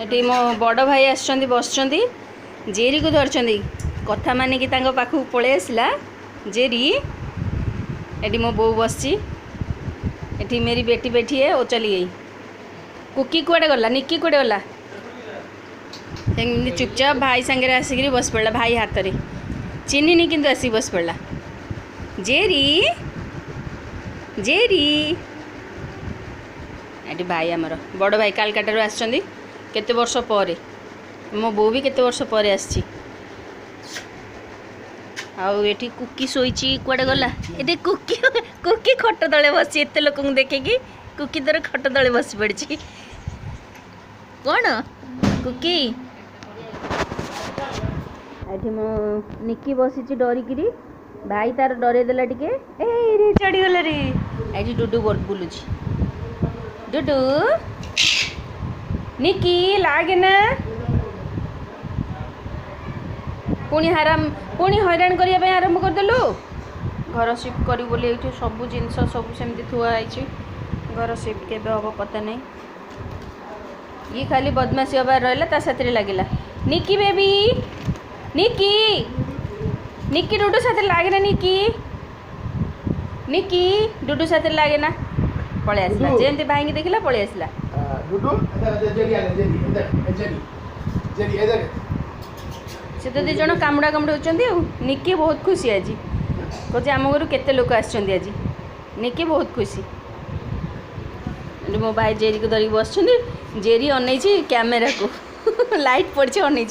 Eighty मो बड़ भाई आसछंती बसछंती जेरी को धरछंती कथा मानिकी तांको पाखु पळे आसला जेरी एटी मो बो बसची एटी मेरी बेटी बैठी है वो चली गई। कुकी कुआडे गला निक्की कुआडे गला एमती चुपचाप भाई सांगे आसिक बस पड़ा भाई हाथ रे चिन्ह नहीं किंतु आसिक बस पड़ा जेरी जेरी एटी भाई आमर बड़ भाई कालकाटा आसछंती केते वर्ष पर मो बो भी केते वर्ष पर आसची आउ एठी कुकी सोईची कुआडे गला एठी कुकी कुकी खट तले बसी एते लोक देखिकी कुकी तोर खट तले बस पड़ी कौन कुकी एठी मो निक्की बसी डरिकी भाई तार डरे देला टिके ए रे चढ़ी गला रे एठी डुडू बुलुची डुडू निक्की लागे ना पुणी हैरान करने आरंभ करदेलु घर शिफ्ट करी बोली ये सब जिनस सब सेमती थुआई घर शिफ्ट के हम पता नहीं ये खाली बदमाशी हबार रहा ता साथ लगिला निक्की बेबी निक्की निक्की डुडू साथ लागे ना निक्की निक्की डुडू साथ लागे ना पळे आसला जेमती भाई की देखला पळे आसला से तो दी जन कामुड़ा कामुड़ी होती निक्की बहुत खुशी आज कहे आम घर केते लोक आज निक्की बहुत खुशी मो भाई जेरी को धरिक बस जेरी अनई कैमेरा को लाइट पड़ी अनई